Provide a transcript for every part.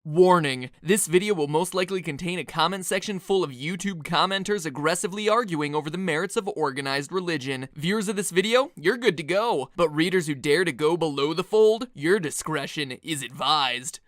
Warning, this video will most likely contain a comment section full of YouTube commenters aggressively arguing over the merits of organized religion. Viewers of this video, you're good to go. But readers who dare to go below the fold, your discretion is advised.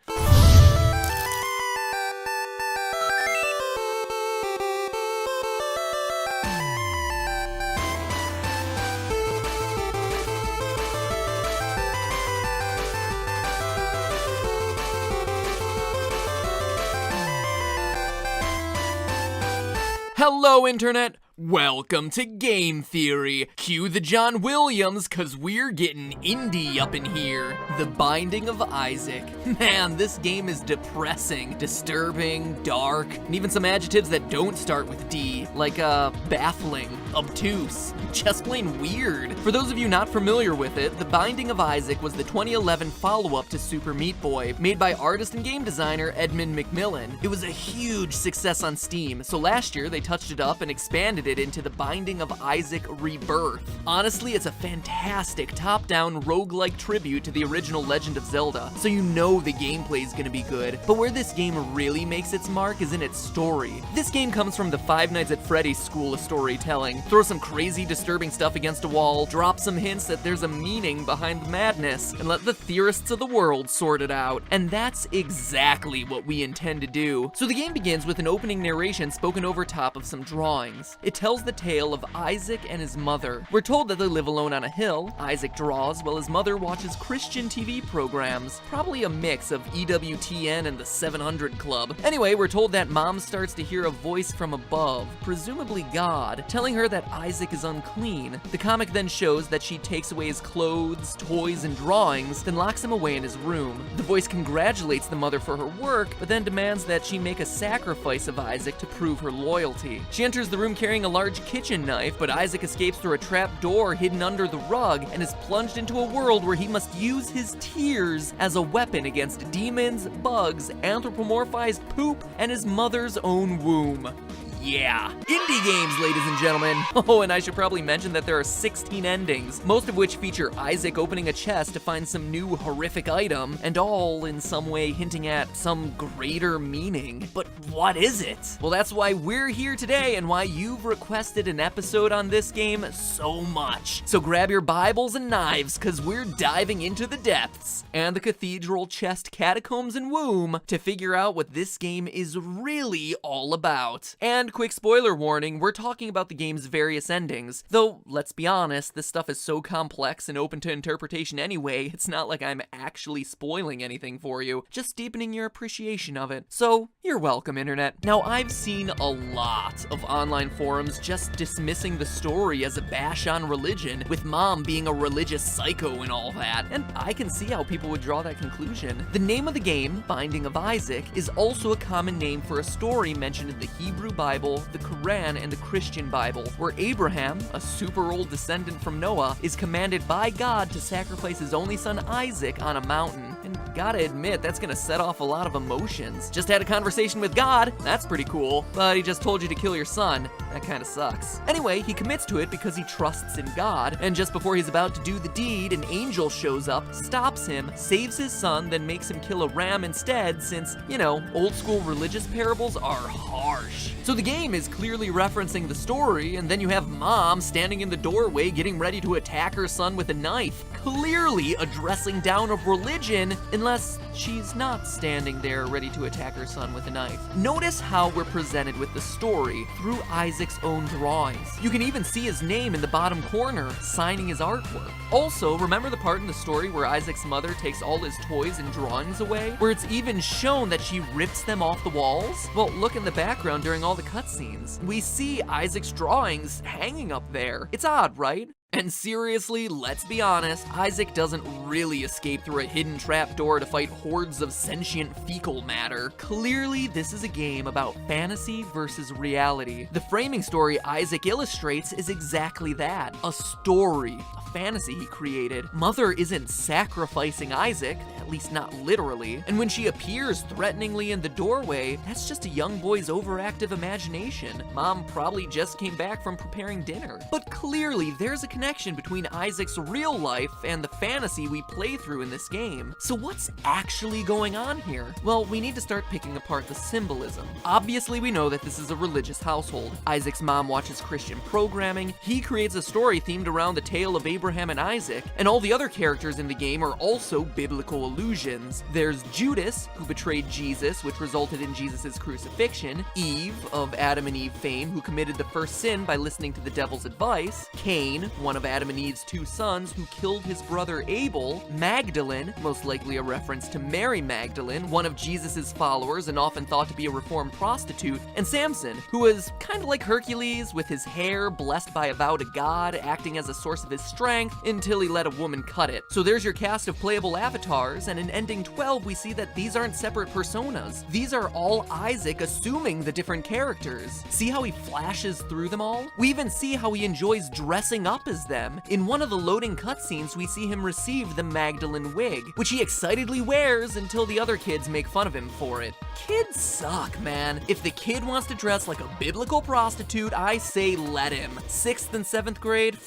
Hello, Internet! Welcome to Game Theory. Cue the John Williams, cause we're getting indie up in here. The Binding of Isaac. Man, this game is depressing, disturbing, dark, and even some adjectives that don't start with D, like baffling, obtuse, just plain weird. For those of you not familiar with it, The Binding of Isaac was the 2011 follow-up to Super Meat Boy, made by artist and game designer Edmund McMillan. It was a huge success on Steam, so last year they touched it up and expanded it into The Binding of Isaac Rebirth. Honestly, it's a fantastic top-down roguelike tribute to the original Legend of Zelda, so you know the gameplay is gonna be good. But where this game really makes its mark is in its story. This game comes from the Five Nights at Freddy's school of storytelling. Throw some crazy, disturbing stuff against a wall, drop some hints that there's a meaning behind the madness, and let the theorists of the world sort it out. And that's exactly what we intend to do. So the game begins with an opening narration spoken over top of some drawings. It tells the tale of Isaac and his mother. We're told that they live alone on a hill. Isaac draws while his mother watches Christian TV programs, probably a mix of EWTN and the 700 Club. Anyway, we're told that mom starts to hear a voice from above, presumably God, telling her that Isaac is unclean. The comic then shows that she takes away his clothes, toys, and drawings, then locks him away in his room. The voice congratulates the mother for her work, but then demands that she make a sacrifice of Isaac to prove her loyalty. She enters the room carrying a large kitchen knife, but Isaac escapes through a trap door hidden under the rug and is plunged into a world where he must use his tears as a weapon against demons, bugs, anthropomorphized poop, and his mother's own womb. Yeah. Indie games, ladies and gentlemen. Oh, and I should probably mention that there are 16 endings, most of which feature Isaac opening a chest to find some new horrific item, and all in some way hinting at some greater meaning. But what is it? Well, that's why we're here today and why you've requested an episode on this game so much. So grab your Bibles and knives, cause we're diving into the depths and the cathedral, chest, catacombs, and womb to figure out what this game is really all about. And quick spoiler warning, we're talking about the game's various endings. Though, let's be honest, this stuff is so complex and open to interpretation anyway, it's not like I'm actually spoiling anything for you, just deepening your appreciation of it. So, you're welcome, Internet. Now, I've seen a lot of online forums just dismissing the story as a bash on religion, with mom being a religious psycho and all that, and I can see how people would draw that conclusion. The name of the game, Binding of Isaac, is also a common name for a story mentioned in the Hebrew Bible, the Quran, and the Christian Bible, where Abraham, a super old descendant from Noah, is commanded by God to sacrifice his only son Isaac on a mountain. And gotta admit, that's gonna set off a lot of emotions. Just had a conversation with God, that's pretty cool, but he just told you to kill your son. That kinda sucks. Anyway, he commits to it because he trusts in God, and just before he's about to do the deed, an angel shows up, stops him, saves his son, then makes him kill a ram instead since, you know, old school religious parables are harsh. So the game is clearly referencing the story, and then you have mom standing in the doorway getting ready to attack her son with a knife, clearly addressing down of religion, unless she's not standing there ready to attack her son with a knife. Notice how we're presented with the story through Isaac's own drawings. You can even see his name in the bottom corner, signing his artwork. Also, remember the part in the story where Isaac's mother takes all his toys and drawings away? Where it's even shown that she rips them off the walls? Well, look in the background during all the cutscenes. We see Isaac's drawings hanging up there. It's odd, right? And seriously, let's be honest, Isaac doesn't really escape through a hidden trapdoor to fight hordes of sentient fecal matter. Clearly, this is a game about fantasy versus reality. The framing story Isaac illustrates is exactly that, a story, a fantasy he created. Mother isn't sacrificing Isaac, at at least not literally. And when she appears threateningly in the doorway, that's just a young boy's overactive imagination. Mom probably just came back from preparing dinner. But clearly, there's a connection between Isaac's real life and the fantasy we play through in this game. So what's actually going on here? Well, we need to start picking apart the symbolism. Obviously, we know that this is a religious household. Isaac's mom watches Christian programming, he creates a story themed around the tale of Abraham and Isaac, and all the other characters in the game are also biblical allusions. There's Judas, who betrayed Jesus, which resulted in Jesus' crucifixion, Eve, of Adam and Eve fame, who committed the first sin by listening to the devil's advice, Cain, one of Adam and Eve's two sons, who killed his brother Abel, Magdalene, most likely a reference to Mary Magdalene, one of Jesus' followers and often thought to be a reformed prostitute, and Samson, who was kind of like Hercules, with his hair blessed by a vow to God, acting as a source of his strength until he let a woman cut it. So there's your cast of playable avatars, and in Ending 12 we see that these aren't separate personas. These are all Isaac assuming the different characters. See how he flashes through them all? We even see how he enjoys dressing up as them. In one of the loading cutscenes, we see him receive the Magdalene wig, which he excitedly wears until the other kids make fun of him for it. Kids suck, man. If the kid wants to dress like a biblical prostitute, I say let him. 6th and 7th grade?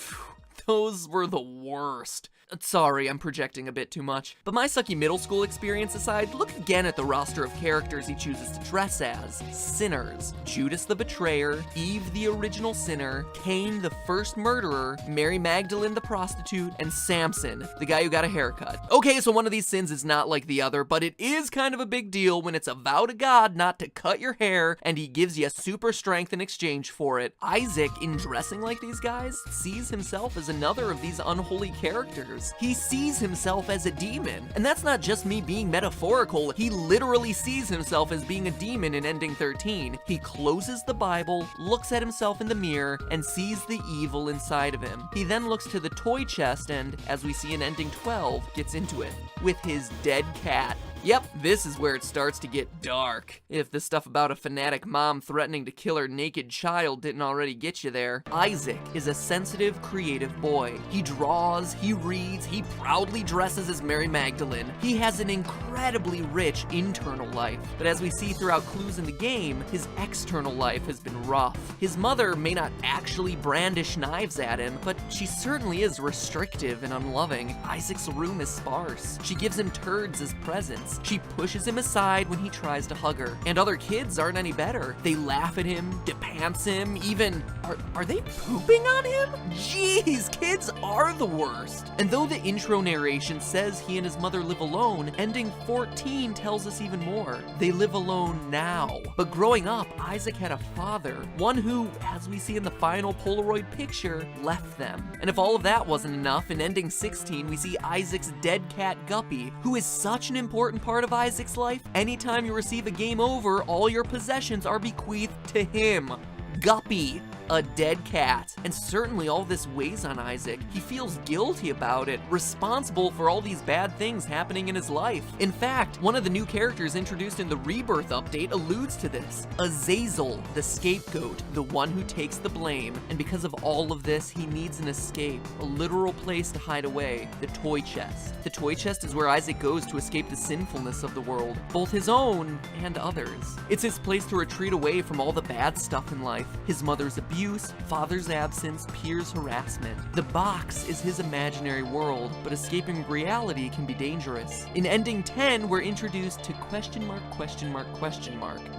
Those were the worst. Sorry, I'm projecting a bit too much. But my sucky middle school experience aside, look again at the roster of characters he chooses to dress as. Sinners. Judas the betrayer, Eve the original sinner, Cain the first murderer, Mary Magdalene the prostitute, and Samson, the guy who got a haircut. Okay, so one of these sins is not like the other, but it is kind of a big deal when it's a vow to God not to cut your hair, and he gives you super strength in exchange for it. Isaac, in dressing like these guys, sees himself as another of these unholy characters. He sees himself as a demon. And that's not just me being metaphorical, he literally sees himself as being a demon in Ending 13. He closes the Bible, looks at himself in the mirror, and sees the evil inside of him. He then looks to the toy chest and, as we see in Ending 12, gets into it with his dead cat. Yep, this is where it starts to get dark. If the stuff about a fanatic mom threatening to kill her naked child didn't already get you there. Isaac is a sensitive, creative boy. He draws, he reads, he proudly dresses as Mary Magdalene. He has an incredibly rich internal life. But as we see throughout clues in the game, his external life has been rough. His mother may not actually brandish knives at him, but she certainly is restrictive and unloving. Isaac's room is sparse. She gives him turds as presents. She pushes him aside when he tries to hug her. And other kids aren't any better. They laugh at him, depants him, even... Are they pooping on him? Jeez, kids are the worst. And though the intro narration says he and his mother live alone, Ending 14 tells us even more. They live alone now. But growing up, Isaac had a father, one who, as we see in the final Polaroid picture, left them. And if all of that wasn't enough, in Ending 16 we see Isaac's dead cat Guppy, who is such an important part of Isaac's life. Anytime you receive a game over, all your possessions are bequeathed to him. Guppy, a dead cat. And certainly all this weighs on Isaac. He feels guilty about it, responsible for all these bad things happening in his life. In fact, one of the new characters introduced in the Rebirth update alludes to this. Azazel, the scapegoat, the one who takes the blame. And because of all of this, he needs an escape, a literal place to hide away, the toy chest. The toy chest is where Isaac goes to escape the sinfulness of the world, both his own and others. It's his place to retreat away from all the bad stuff in life, his mother's abuse, father's absence, peers' harassment. The box is his imaginary world, but escaping reality can be dangerous. In Ending 10, we're introduced to ...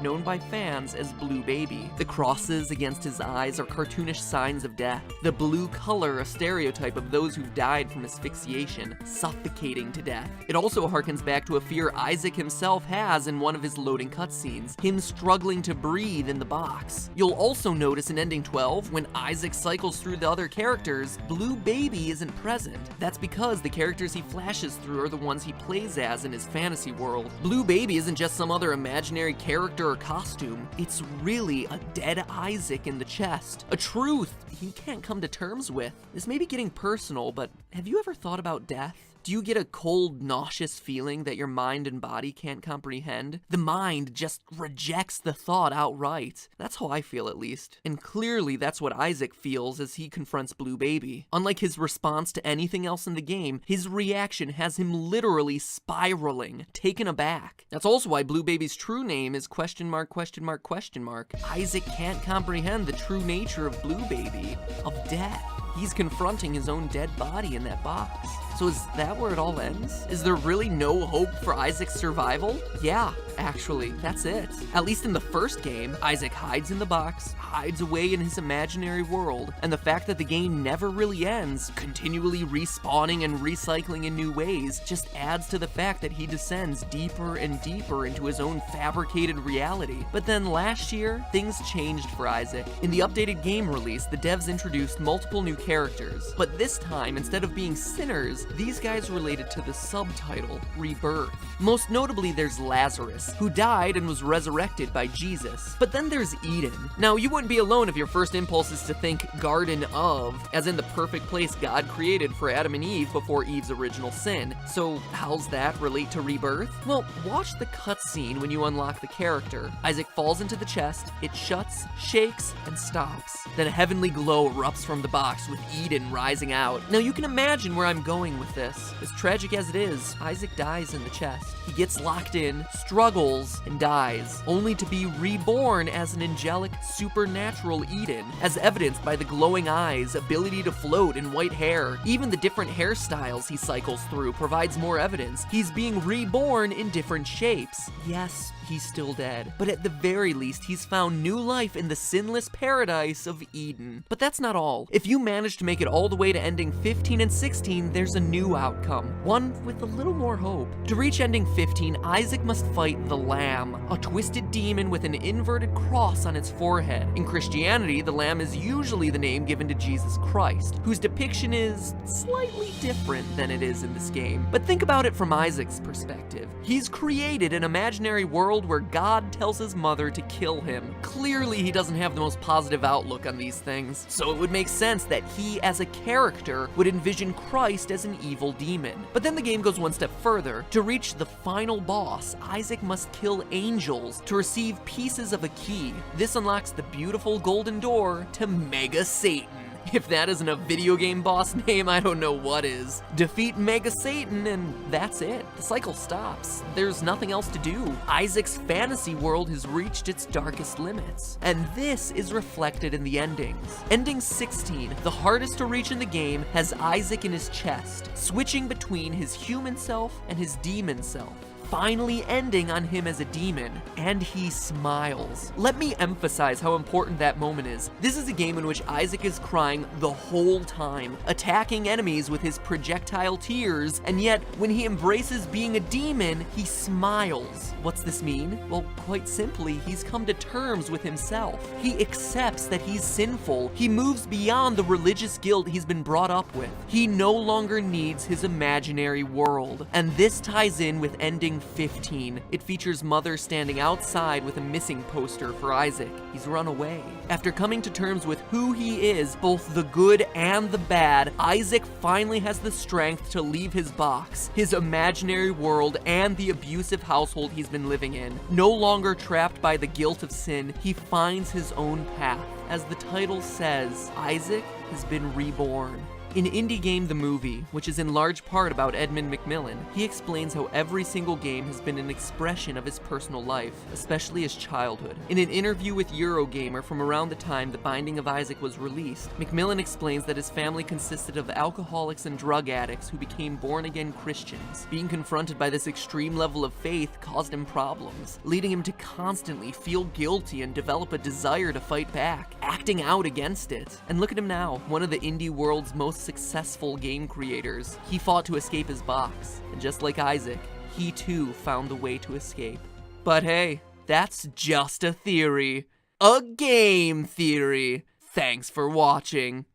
known by fans as Blue Baby. The crosses against his eyes are cartoonish signs of death. The blue color, a stereotype of those who've died from asphyxiation, suffocating to death. It also harkens back to a fear Isaac himself has in one of his loading cutscenes, him struggling to breathe in the box. You'll also notice in Ending 12, when Isaac cycles through the other characters, Blue Baby isn't present. That's because the characters he flashes through are the ones he plays as in his fantasy world. Blue Baby isn't just some other imaginary character or costume, it's really a dead Isaac in the chest. A truth he can't come to terms with. This may be getting personal, but have you ever thought about death? Do you get a cold, nauseous feeling that your mind and body can't comprehend? The mind just rejects the thought outright. That's how I feel, at least. And clearly that's what Isaac feels as he confronts Blue Baby. Unlike his response to anything else in the game, his reaction has him literally spiraling, taken aback. That's also why Blue Baby's true name is question mark, question mark, question mark. Isaac can't comprehend the true nature of Blue Baby, of death. He's confronting his own dead body in that box. So is that where it all ends? Is there really no hope for Isaac's survival? Yeah, actually, that's it. At least in the first game, Isaac hides in the box, hides away in his imaginary world, and the fact that the game never really ends, continually respawning and recycling in new ways, just adds to the fact that he descends deeper and deeper into his own fabricated reality. But then last year, things changed for Isaac. In the updated game release, the devs introduced multiple new characters, but this time, instead of being sinners, these guys related to the subtitle, Rebirth. Most notably, there's Lazarus, who died and was resurrected by Jesus. But then there's Eden. Now, you wouldn't be alone if your first impulse is to think Garden of, as in the perfect place God created for Adam and Eve before Eve's original sin. So how's that relate to Rebirth? Well, watch the cutscene when you unlock the character. Isaac falls into the chest, it shuts, shakes, and stops. Then a heavenly glow erupts from the box with Eden rising out. Now you can imagine where I'm going with this. As tragic as it is, Isaac dies in the chest. He gets locked in, struggles, and dies, only to be reborn as an angelic, supernatural Eden, as evidenced by the glowing eyes, ability to float, and white hair. Even the different hairstyles he cycles through provides more evidence. He's being reborn in different shapes. Yes, he's still dead, but at the very least, he's found new life in the sinless paradise of Eden. But that's not all. If you manage to make it all the way to ending 15 and 16, there's a new outcome, one with a little more hope. To reach ending 15, Isaac must fight the Lamb, a twisted demon with an inverted cross on its forehead. In Christianity, the Lamb is usually the name given to Jesus Christ, whose depiction is slightly different than it is in this game. But think about it from Isaac's perspective. He's created an imaginary world where God tells his mother to kill him. Clearly, he doesn't have the most positive outlook on these things, so it would make sense that he, as a character, would envision Christ as an evil demon. But then the game goes one step further. To reach the final boss, Isaac must kill angels to receive pieces of a key. This unlocks the beautiful golden door to Mega Satan. If that isn't a video game boss name, I don't know what is. Defeat Mega Satan and that's it. The cycle stops. There's nothing else to do. Isaac's fantasy world has reached its darkest limits. And this is reflected in the endings. Ending 16, the hardest to reach in the game, has Isaac in his chest, switching between his human self and his demon self, finally ending on him as a demon, and he smiles. Let me emphasize how important that moment is. This is a game in which Isaac is crying the whole time, attacking enemies with his projectile tears, and yet when he embraces being a demon, he smiles. What's this mean? Well, quite simply, he's come to terms with himself. He accepts that he's sinful. He moves beyond the religious guilt he's been brought up with. He no longer needs his imaginary world. And this ties in with ending 15. It features Mother standing outside with a missing poster for Isaac. He's run away. After coming to terms with who he is, both the good and the bad, Isaac finally has the strength to leave his box, his imaginary world, and the abusive household he's been living in. No longer trapped by the guilt of sin, he finds his own path. As the title says, Isaac has been reborn. In Indie Game The Movie, which is in large part about Edmund Macmillan, he explains how every single game has been an expression of his personal life, especially his childhood. In an interview with Eurogamer from around the time The Binding of Isaac was released, Macmillan explains that his family consisted of alcoholics and drug addicts who became born-again Christians. Being confronted by this extreme level of faith caused him problems, leading him to constantly feel guilty and develop a desire to fight back, acting out against it. And look at him now, one of the indie world's most successful game creators. He fought to escape his box, and just like Isaac, he too found the way to escape. But hey, that's just a theory. A game theory. Thanks for watching.